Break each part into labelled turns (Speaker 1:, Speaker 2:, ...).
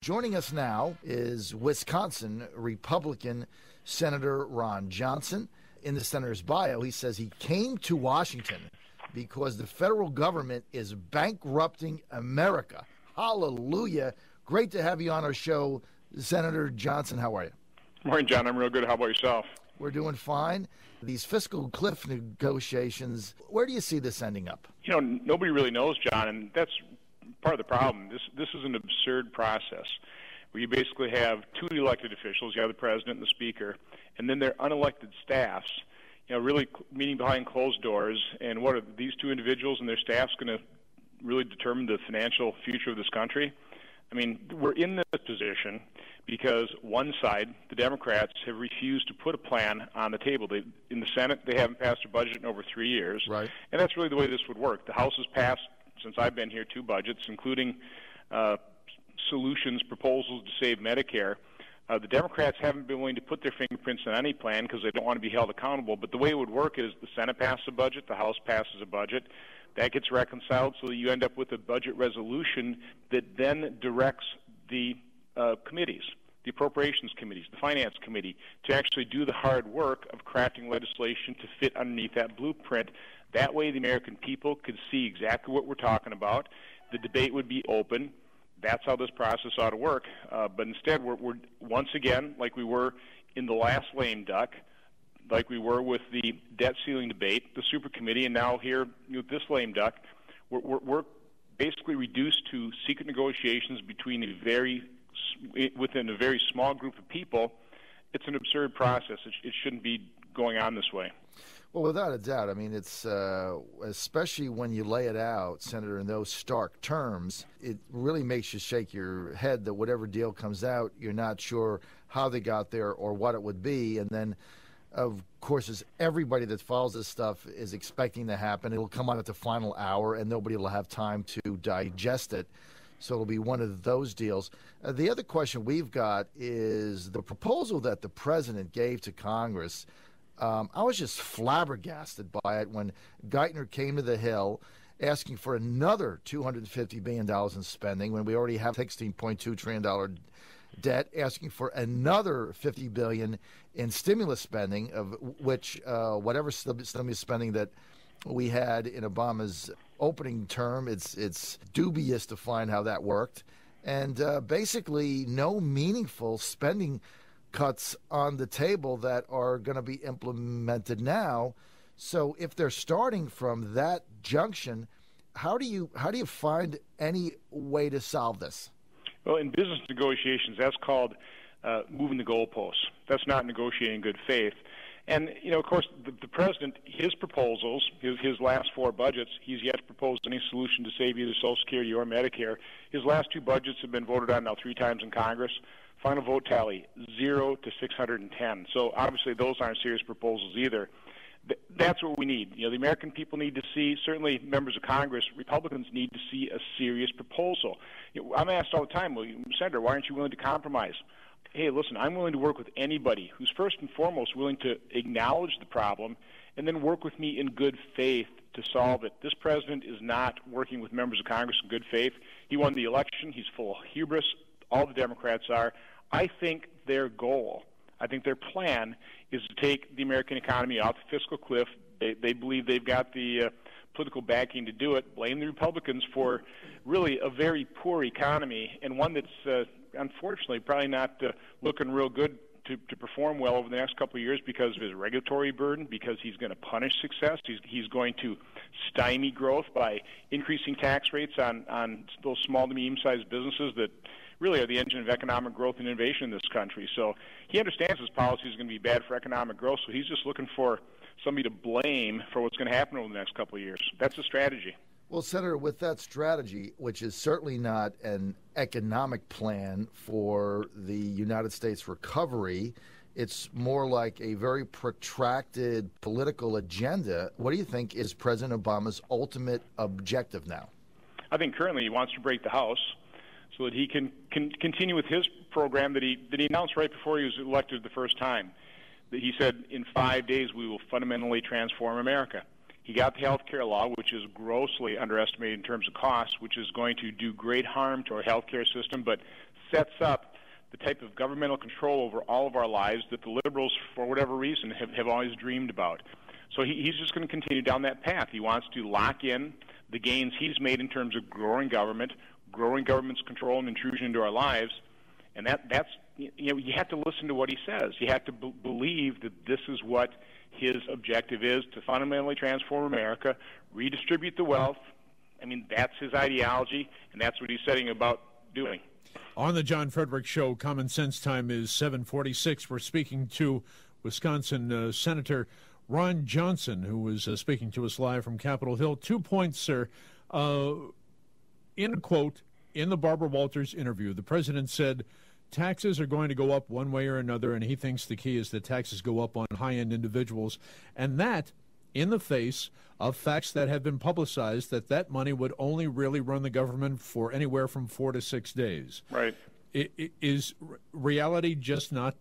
Speaker 1: Joining us now is Wisconsin Republican Senator Ron Johnson. In the senator's bio, he says he came to Washington because the federal government is bankrupting America. Hallelujah. Great to have you on our show, Senator Johnson. How are you?
Speaker 2: Morning, John. I'm real good. How about yourself?
Speaker 1: We're doing fine. These fiscal cliff negotiations, where do you see this ending up?
Speaker 2: You know, nobody really knows, John, and that's part of the problem. This is an absurd process where you basically have two elected officials. You have the president and the speaker, and then their unelected staffs, really meeting behind closed doors. And what are these two individuals and their staffs going to really determine the financial future of this country? I mean, we're in this position because one side, the Democrats, have refused to put a plan on the table. In the Senate, they haven't passed a budget in over 3 years.
Speaker 1: Right.
Speaker 2: And that's really the way this would work. The House has passed, since I've been here, 2 budgets, including solutions, proposals to save Medicare. The Democrats haven't been willing to put their fingerprints on any plan because they don't want to be held accountable. But the way it would work is the Senate passes a budget, the House passes a budget. That gets reconciled so that you end up with a budget resolution that then directs the committees, the appropriations committees, the finance committee, to actually do the hard work of crafting legislation to fit underneath that blueprint. That way the American people could see exactly what we're talking about. The debate would be open. That's how this process ought to work. But instead, we're once again, like we were in the last lame duck, like we were with the debt ceiling debate, the super committee, and now here with this lame duck, we're basically reduced to secret negotiations between within a very small group of people. It's an absurd process. It shouldn't be going on this way.
Speaker 1: Well, without a doubt. I mean, it's especially when you lay it out, Senator, in those stark terms, it really makes you shake your head that whatever deal comes out, you're not sure how they got there or what it would be. And then, of course, as everybody that follows this stuff is expecting to happen, it'll come out at the final hour and nobody will have time to digest it. So it'll be one of those deals. The other question we've got is the proposal that the president gave to Congress. I was just flabbergasted by it when Geithner came to the Hill asking for another $250 billion in spending when we already have $16.2 trillion debt, asking for another $50 billion in stimulus spending, of which whatever stimulus spending that we had in Obama's opening term, it's dubious to find how that worked. And basically no meaningful spending cuts on the table that are going to be implemented now. So if they're starting from that junction, how do you find any way to solve this?
Speaker 2: Well, in business negotiations, that's called moving the goalposts. That's not negotiating in good faith. And, of course, the president, his proposals, his last 4 budgets, he's yet to propose any solution to save either Social Security or Medicare. His last 2 budgets have been voted on now 3 times in Congress. Final vote tally, 0 to 610. So obviously those aren't serious proposals either. That's what we need. The American people need to see, certainly members of Congress, Republicans need to see a serious proposal. I'm asked all the time, well, Senator, why aren't you willing to compromise? Hey, listen, I'm willing to work with anybody who's first and foremost willing to acknowledge the problem and then work with me in good faith to solve it. This president is not working with members of Congress in good faith. He won the election. He's full of hubris. All the Democrats are. I think their goal, I think their plan is to take the American economy off the fiscal cliff. They believe they've got the political backing to do it. Blame the Republicans for really a very poor economy and one that's unfortunately probably not looking real good to perform well over the next couple of years because of his regulatory burden, because he's going to punish success. He's going to stymie growth by increasing tax rates on those small to medium-sized businesses that really are the engine of economic growth and innovation in this country. So he understands his policy is going to be bad for economic growth, so he's just looking for somebody to blame for what's going to happen over the next couple of years. That's the strategy.
Speaker 1: Well, Senator, with that strategy, which is certainly not an economic plan for the United States recovery, it's more like a very protracted political agenda. What do you think is President Obama's ultimate objective now?
Speaker 2: I think currently he wants to break the House so that he can continue with his program that he announced right before he was elected the first time. That he said, in 5 days we will fundamentally transform America. He got the health care law, which is grossly underestimated in terms of costs, which is going to do great harm to our health care system, but sets up the type of governmental control over all of our lives that the liberals, for whatever reason, have always dreamed about. So he's just going to continue down that path. He wants to lock in the gains he's made in terms of growing government's control and intrusion into our lives, and that's you have to listen to what he says. You have to believe that this is what his objective is, to fundamentally transform America, redistribute the wealth. I mean, that's his ideology, and that's what he's setting about doing.
Speaker 3: On the John Frederick Show, Common Sense Time is 7:46. We're speaking to Wisconsin Senator Ron Johnson, who was speaking to us live from Capitol Hill. 2 points, sir. In a quote in the Barbara Walters interview, the president said taxes are going to go up one way or another, and he thinks the key is that taxes go up on high-end individuals, and that in the face of facts that have been publicized that money would only really run the government for anywhere from 4 to 6 days.
Speaker 2: Right.
Speaker 3: Is reality just not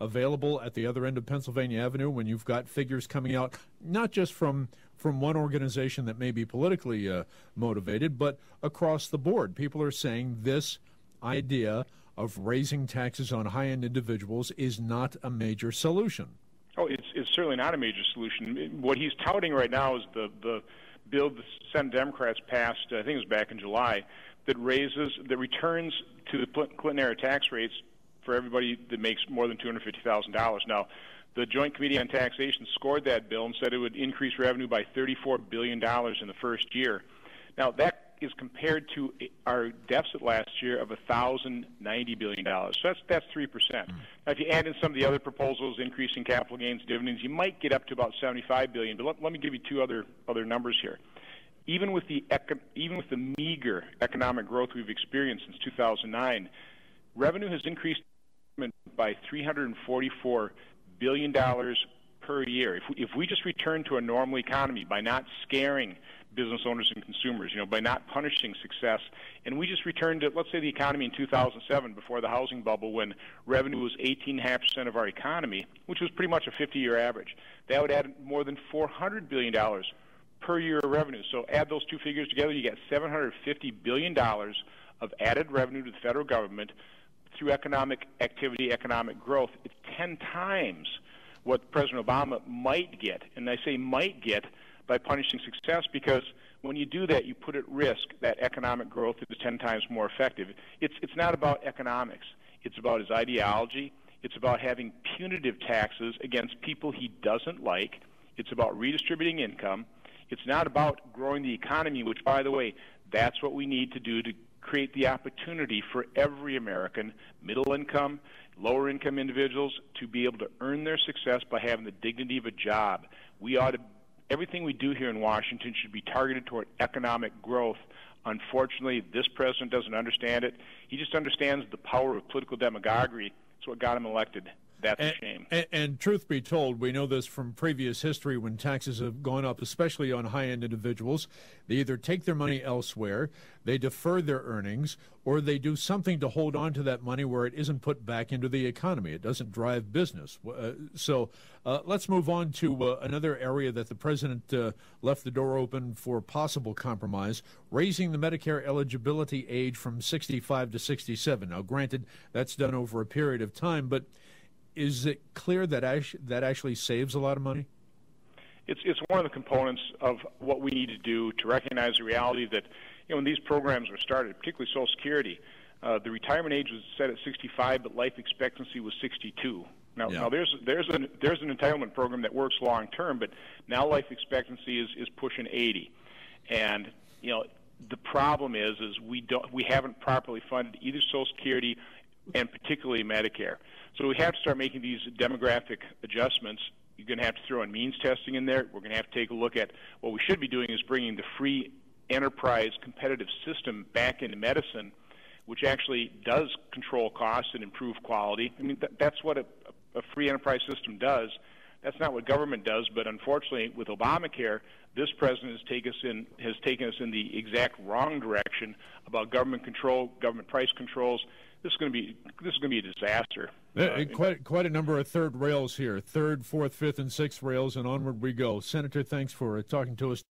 Speaker 3: available at the other end of Pennsylvania Avenue when you've got figures coming out, not just from one organization that may be politically motivated, but across the board? People are saying this idea of raising taxes on high-end individuals is not a major solution.
Speaker 2: Oh, it's certainly not a major solution. What he's touting right now is the bill the Senate Democrats passed, I think it was back in July, that returns to the Clinton-era tax rates for everybody that makes more than $250,000. Now, the Joint Committee on Taxation scored that bill and said it would increase revenue by $34 billion in the first year. Now, that is compared to our deficit last year of $1,090 billion. So that's 3%. Now, if you add in some of the other proposals, increasing capital gains, dividends, you might get up to about $75 billion. But let me give you two other numbers here. Even with the meager economic growth we've experienced since 2009, revenue has increased by $344 billion per year. If we just return to a normal economy by not scaring business owners and consumers, by not punishing success, and we just return to, let's say, the economy in 2007 before the housing bubble, when revenue was 18.5% of our economy, which was pretty much a 50-year average, that would add more than $400 billion per year of revenue. So add those two figures together, you get $750 billion of added revenue to the federal government through economic activity, economic growth. It's 10 times what President Obama might get, and I say might get, by punishing success, because when you do that, you put at risk that economic growth that is 10 times more effective. It's not about economics. It's about his ideology. It's about having punitive taxes against people he doesn't like. It's about redistributing income. It's not about growing the economy, which, by the way, that's what we need to do to create the opportunity for every American, middle income, lower income individuals, to be able to earn their success by having the dignity of a job. Everything we do here in Washington should be targeted toward economic growth. Unfortunately, this president doesn't understand it. He just understands the power of political demagoguery. It's what got him elected. That's a shame.
Speaker 3: And truth be told, we know this from previous history when taxes have gone up, especially on high-end individuals. They either take their money elsewhere, they defer their earnings, or they do something to hold on to that money where it isn't put back into the economy. It doesn't drive business. So let's move on to another area that the president left the door open for possible compromise, raising the Medicare eligibility age from 65 to 67. Now, granted, that's done over a period of time, but is it clear that that actually saves a lot of money?
Speaker 2: It's one of the components of what we need to do to recognize the reality that, when these programs were started, particularly Social Security, the retirement age was set at 65, but life expectancy was 62. Now there's an entitlement program that works long term, but now life expectancy is pushing 80, and the problem is we haven't properly funded either Social Security and particularly Medicare. So we have to start making these demographic adjustments. You're going to have to throw in means testing in there. We're going to have to take a look at what we should be doing is bringing the free enterprise competitive system back into medicine, which actually does control costs and improve quality. I mean, that's what a free enterprise system does. That's not what government does, but unfortunately, with Obamacare, this president has taken us in the exact wrong direction about government control, government price controls. This is going to be a disaster.
Speaker 3: Quite a number of third rails here, third, fourth, fifth, and sixth rails, and onward we go. Senator, thanks for talking to us.